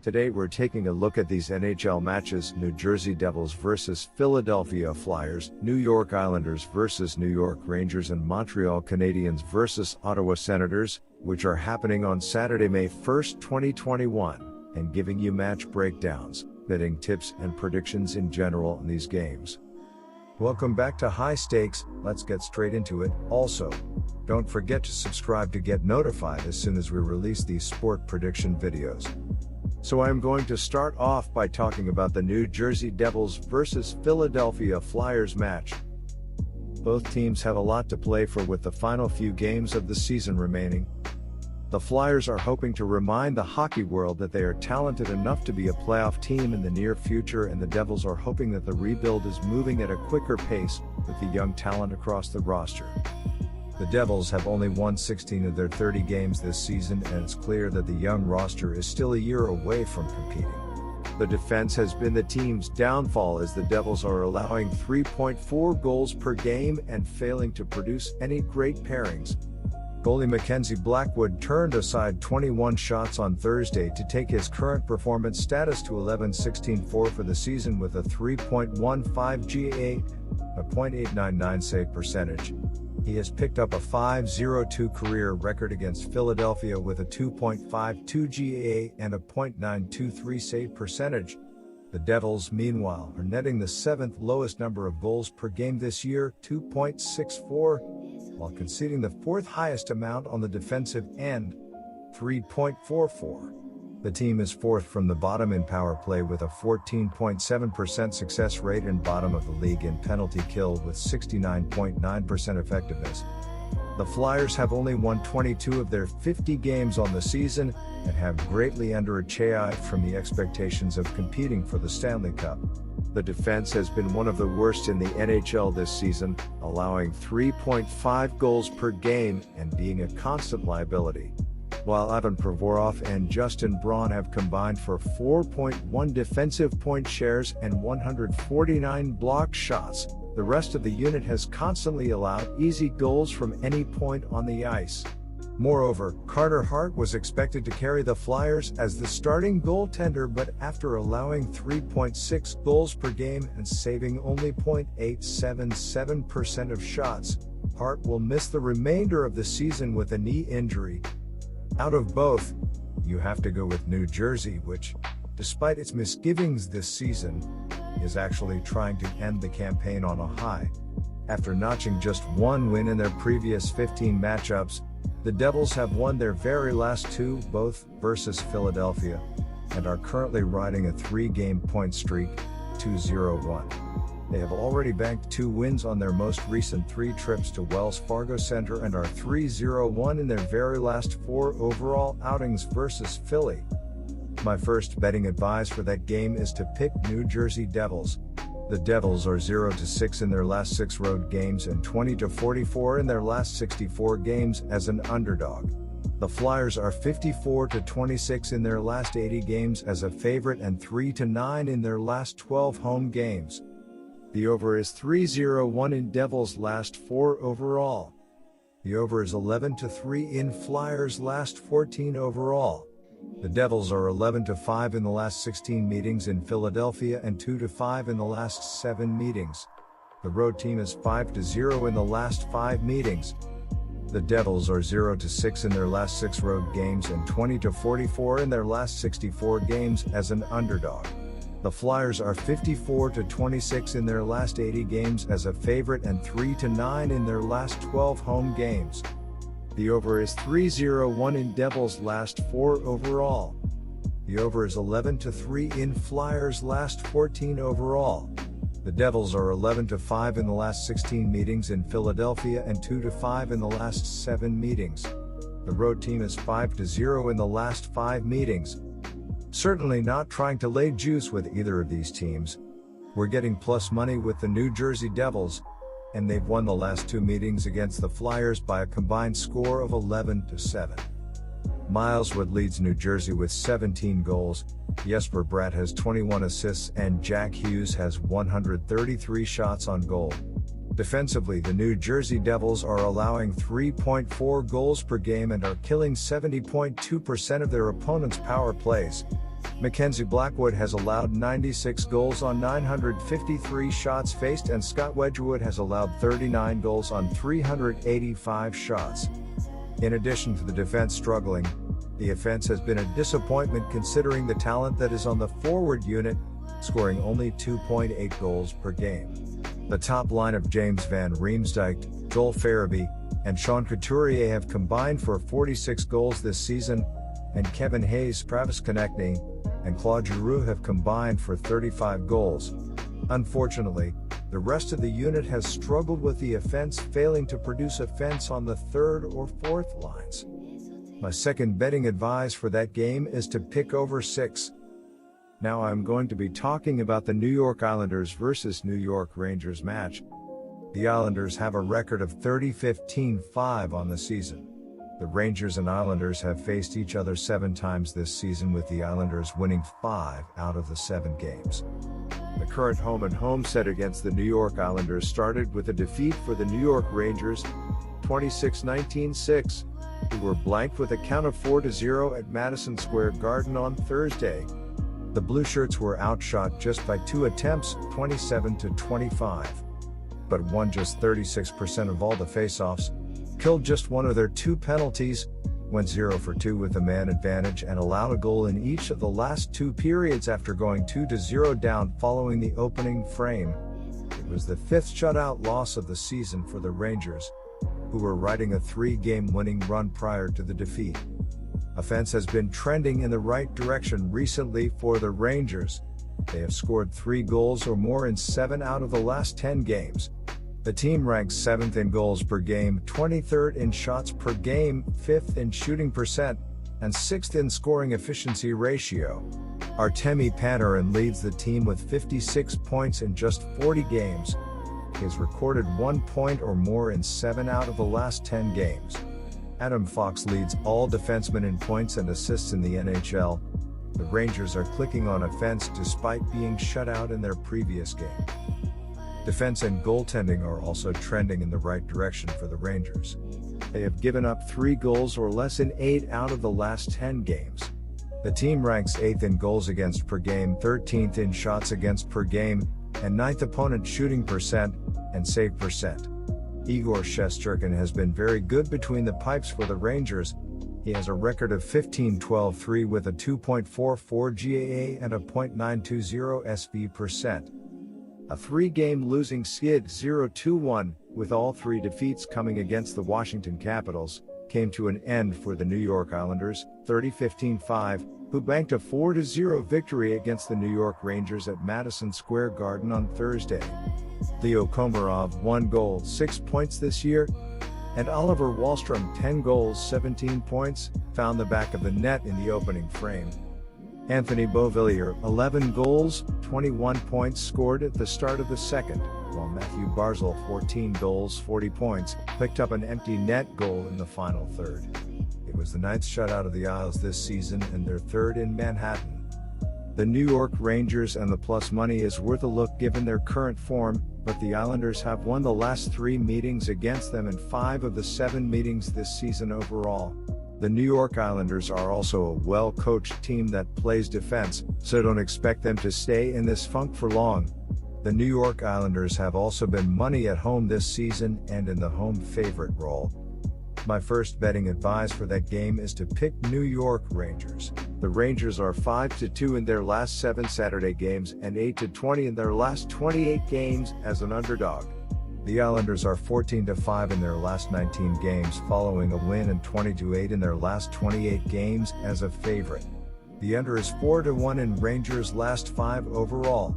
Today we're taking a look at these NHL matches: New Jersey Devils versus Philadelphia Flyers, New York Islanders versus New York Rangers, and Montreal Canadiens versus Ottawa Senators, which are happening on Saturday, May 1st, 2021, and giving you match breakdowns, betting tips and predictions in general in these games. Welcome back to High Stakes. Let's get straight into it. Also, don't forget to subscribe to get notified as soon as we release these sport prediction videos. So I'm going to start off by talking about the New Jersey Devils versus Philadelphia Flyers match. Both teams have a lot to play for with the final few games of the season remaining. The Flyers are hoping to remind the hockey world that they are talented enough to be a playoff team in the near future, and the Devils are hoping that the rebuild is moving at a quicker pace with the young talent across the roster. The Devils have only won 16 of their 30 games this season, and it's clear that the young roster is still a year away from competing. The defense has been the team's downfall, as the Devils are allowing 3.4 goals per game and failing to produce any great pairings. Goalie Mackenzie Blackwood turned aside 21 shots on Thursday to take his current performance status to 11-16-4 for the season with a 3.15 GA, a .899 save percentage. He has picked up a .502 career record against Philadelphia with a 2.52 GA and a .923 save percentage. The Devils, meanwhile, are netting the 7th lowest number of goals per game this year, 2.64, while conceding the 4th highest amount on the defensive end, 3.44. The team is 4th from the bottom in power play with a 14.7% success rate and bottom of the league in penalty kill with 69.9% effectiveness. The Flyers have only won 22 of their 50 games on the season and have greatly underachieved from the expectations of competing for the Stanley Cup. The defense has been one of the worst in the NHL this season, allowing 3.5 goals per game and being a constant liability. While Ivan Provorov and Justin Braun have combined for 4.1 defensive point shares and 149 blocked shots, the rest of the unit has constantly allowed easy goals from any point on the ice. Moreover, Carter Hart was expected to carry the Flyers as the starting goaltender, but after allowing 3.6 goals per game and saving only .877% of shots, Hart will miss the remainder of the season with a knee injury. Out of both, you have to go with New Jersey, which, despite its misgivings this season, is actually trying to end the campaign on a high. After notching just one win in their previous 15 matchups, the Devils have won their very last two, both versus Philadelphia, and are currently riding a 3-game point streak, 2-0-1. They have already banked 2 wins on their most recent 3 trips to Wells Fargo Center and are 3-0-1 in their very last 4 overall outings versus Philly. My first betting advice for that game is to pick New Jersey Devils. The Devils are 0-6 in their last 6 road games and 20-44 in their last 64 games as an underdog. The Flyers are 54-26 in their last 80 games as a favorite and 3-9 in their last 12 home games. The over is 3-0-1 in Devils' last 4 overall. The over is 11-3 in Flyers' last 14 overall. The Devils are 11-5 in the last 16 meetings in Philadelphia and 2-5 in the last 7 meetings. The road team is 5-0 in the last 5 meetings. The Devils are 0-6 in their last 6 road games and 20-44 in their last 64 games as an underdog. The Flyers are 54-26 in their last 80 games as a favorite and 3-9 in their last 12 home games. The over is 3-0-1 in Devils' last 4 overall. The over is 11-3 in Flyers' last 14 overall. The Devils are 11-5 in the last 16 meetings in Philadelphia and 2-5 in the last 7 meetings. The road team is 5-0 in the last 5 meetings. Certainly not trying to lay juice with either of these teams. We're getting plus money with the New Jersey Devils, and they've won the last 2 meetings against the Flyers by a combined score of 11-7. Miles Wood leads New Jersey with 17 goals, Jesper Bratt has 21 assists, and Jack Hughes has 133 shots on goal. Defensively, the New Jersey Devils are allowing 3.4 goals per game and are killing 70.2% of their opponents' power plays. Mackenzie Blackwood has allowed 96 goals on 953 shots faced, and Scott Wedgwood has allowed 39 goals on 385 shots. In addition to the defense struggling, the offense has been a disappointment considering the talent that is on the forward unit, scoring only 2.8 goals per game. The top line of James Van Riemsdyk, Joel Farabee, and Sean Couturier have combined for 46 goals this season, and Kevin Hayes, Travis Konechny, and Claude Giroux have combined for 35 goals. Unfortunately, the rest of the unit has struggled with the offense failing to produce offense on the third or fourth lines. My second betting advice for that game is to pick over 6. Now I'm going to be talking about the New York Islanders versus New York Rangers match. The Islanders have a record of 30-15-5 on the season. The Rangers and Islanders have faced each other 7 times this season, with the Islanders winning 5 out of the 7 games. The current home-and-home set against the New York Islanders started with a defeat for the New York Rangers, 26-19-6, who were blanked with a count of 4-0 at Madison Square Garden on Thursday. The Blue Shirts were outshot just by 2 attempts, 27-25, but won just 36% of all the faceoffs, killed just 1 of their 2 penalties, went 0 for 2 with a man advantage, and allowed a goal in each of the last 2 periods after going 2-0 down following the opening frame. It was the 5th shutout loss of the season for the Rangers, who were riding a 3-game winning run prior to the defeat. Offense has been trending in the right direction recently for the Rangers. They have scored 3 goals or more in 7 out of the last 10 games. The team ranks 7th in goals per game, 23rd in shots per game, 5th in shooting percent, and 6th in scoring efficiency ratio. Artemi Panarin leads the team with 56 points in just 40 games. He has recorded 1 point or more in 7 out of the last 10 games. Adam Fox leads all defensemen in points and assists in the NHL. The Rangers are clicking on offense despite being shut out in their previous game. Defense and goaltending are also trending in the right direction for the Rangers. They have given up 3 goals or less in 8 out of the last 10 games. The team ranks 8th in goals against per game, 13th in shots against per game, and 9th opponent shooting percent and save percent. Igor Shesterkin has been very good between the pipes for the Rangers. He has a record of 15-12-3 with a 2.44 GAA and a .920 SV percent. A 3-game losing skid, 0-2-1, with all 3 defeats coming against the Washington Capitals, came to an end for the New York Islanders, 30-15-5, who banked a 4-0 victory against the New York Rangers at Madison Square Garden on Thursday. Leo Komarov 1 goal, 6 points this year, and Oliver Wahlstrom 10 goals, 17 points, found the back of the net in the opening frame. Anthony Beauvillier 11 goals, 21 points scored at the start of the second, while Matthew Barzal 14 goals, 40 points, picked up an empty net goal in the final third. It was the 9th shutout of the Isles this season and their 3rd in Manhattan. The New York Rangers and the plus money is worth a look given their current form, but the Islanders have won the last 3 meetings against them and 5 of the 7 meetings this season overall. The New York Islanders are also a well-coached team that plays defense, so don't expect them to stay in this funk for long. The New York Islanders have also been money at home this season and in the home favorite role. My first betting advice for that game is to pick New York Rangers. The Rangers are 5-2 in their last 7 Saturday games and 8-20 in their last 28 games as an underdog. The Islanders are 14-5 in their last 19 games following a win and 20-8 in their last 28 games as a favorite. The under is 4-1 in Rangers' last 5 overall.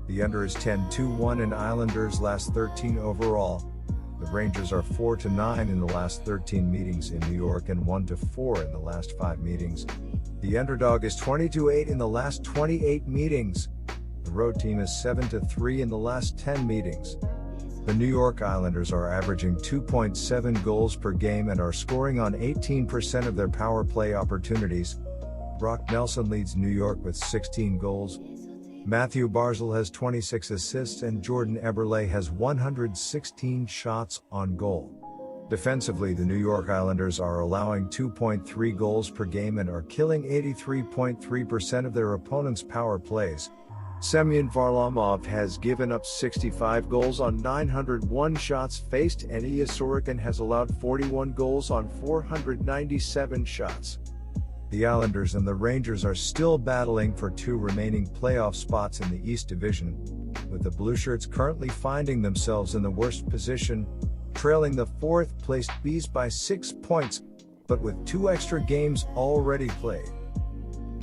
The under is 10-1 in Islanders' last 13 overall. The Rangers are 4-9 in the last 13 meetings in New York and 1-4 in the last 5 meetings. The underdog is 20-8 in the last 28 meetings. The road team is 7-3 in the last 10 meetings. The New York Islanders are averaging 2.7 goals per game and are scoring on 18% of their power play opportunities. Brock Nelson leads New York with 16 goals. Matthew Barzal has 26 assists and Jordan Eberle has 116 shots on goal. Defensively, the New York Islanders are allowing 2.3 goals per game and are killing 83.3% of their opponents' power plays. Semyon Varlamov has given up 65 goals on 901 shots faced, and Ilya Sorokin has allowed 41 goals on 497 shots. The Islanders and the Rangers are still battling for two remaining playoff spots in the East Division, with the Blueshirts currently finding themselves in the worst position, trailing the fourth-placed Bees by 6 points, but with 2 extra games already played.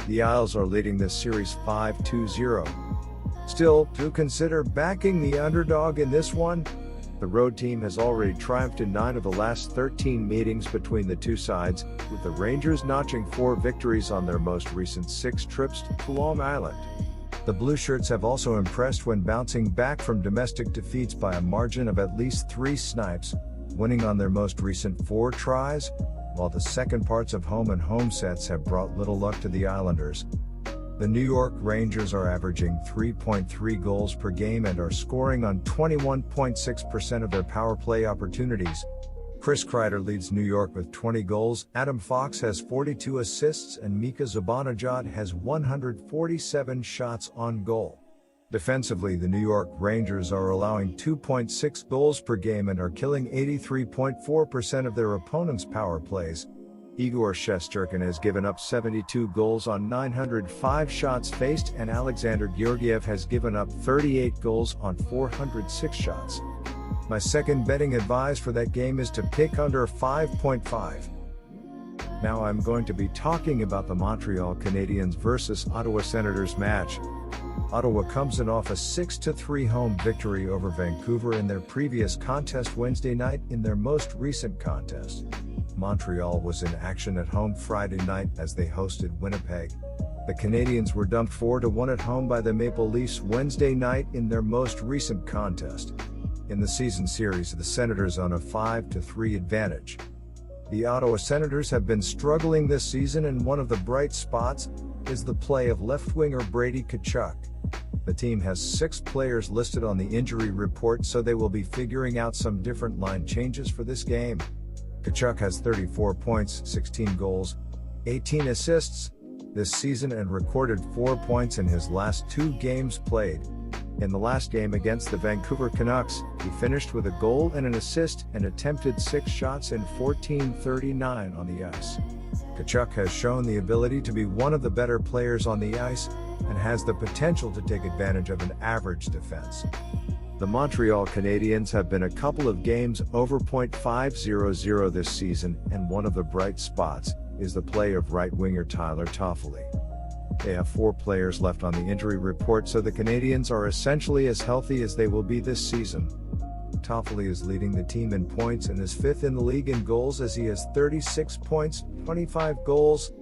The Isles are leading this series 5-2-0. Still, do consider backing the underdog in this one. The road team has already triumphed in 9 of the last 13 meetings between the two sides, with the Rangers notching 4 victories on their most recent 6 trips to Long Island. The Blueshirts have also impressed when bouncing back from domestic defeats by a margin of at least 3 snipes, winning on their most recent 4 tries, while the second parts of home and home sets have brought little luck to the Islanders. The New York Rangers are averaging 3.3 goals per game and are scoring on 21.6% of their power play opportunities. Chris Kreider leads New York with 20 goals, Adam Fox has 42 assists, and Mika Zibanejad has 147 shots on goal. Defensively, the New York Rangers are allowing 2.6 goals per game and are killing 83.4% of their opponents' power plays. Igor Shesterkin has given up 72 goals on 905 shots faced, and Alexander Georgiev has given up 38 goals on 406 shots. My second betting advice for that game is to pick under 5.5. Now I'm going to be talking about the Montreal Canadiens versus Ottawa Senators match. Ottawa comes in off a 6-3 home victory over Vancouver in their previous contest Wednesday night. In their most recent contest, Montreal was in action at home Friday night as they hosted Winnipeg. The Canadiens were dumped 4-1 at home by the Maple Leafs Wednesday night in their most recent contest. In the season series, the Senators on a 5-3 advantage. The Ottawa Senators have been struggling this season, and one of the bright spots is the play of left winger Brady Tkachuk. The team has 6 players listed on the injury report, so they will be figuring out some different line changes for this game. Tkachuk has 34 points, 16 goals, 18 assists this season and recorded 4 points in his last 2 games played. In the last game against the Vancouver Canucks, he finished with a goal and an assist and attempted 6 shots in 14:39 on the ice. Tkachuk has shown the ability to be one of the better players on the ice and has the potential to take advantage of an average defense. The Montreal Canadiens have been a couple of games over .500 this season, and one of the bright spots is the play of right winger Tyler Toffoli. They have 4 players left on the injury report, so the Canadiens are essentially as healthy as they will be this season. Toffoli is leading the team in points and is 5th in the league in goals as he has 36 points, 25 goals,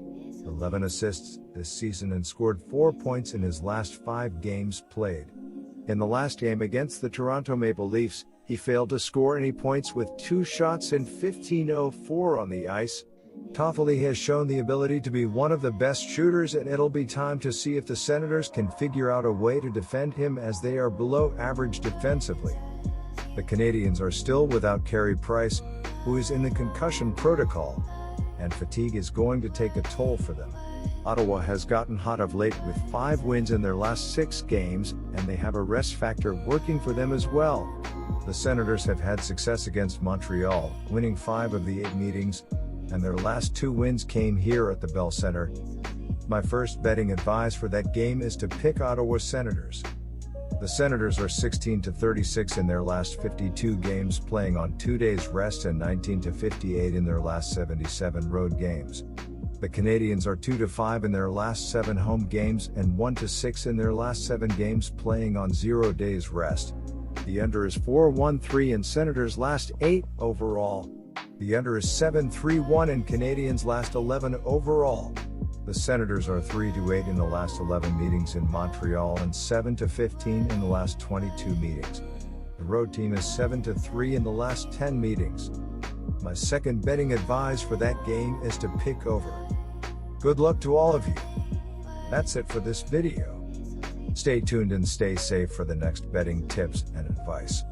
11 assists this season and scored 4 points in his last 5 games played. In the last game against the Toronto Maple Leafs, he failed to score any points with 2 shots in 15:04 on the ice. Toffoli has shown the ability to be one of the best shooters, and it'll be time to see if the Senators can figure out a way to defend him, as they are below average defensively. The Canadiens are still without Carey Price, who is in the concussion protocol, and fatigue is going to take a toll for them. Ottawa has gotten hot of late with 5 wins in their last 6 games, and they have a rest factor working for them as well. The Senators have had success against Montreal, winning 5 of the 8 meetings, and their last 2 wins came here at the Bell Center. My first betting advice for that game is to pick Ottawa Senators. The Senators are 16-36 in their last 52 games, playing on 2 days rest, and 19-58 in their last 77 road games. The Canadiens are 2-5 in their last 7 home games and 1-6 in their last 7 games, playing on 0 days rest. The under is 4-1-3 in Senators' last 8 overall. The under is 7-3-1 in Canadiens' last 11 overall. The Senators are 3-8 in the last 11 meetings in Montreal and 7-15 in the last 22 meetings. The road team is 7-3 in the last 10 meetings. My second betting advice for that game is to pick over. Good luck to all of you. That's it for this video. Stay tuned and stay safe for the next betting tips and advice.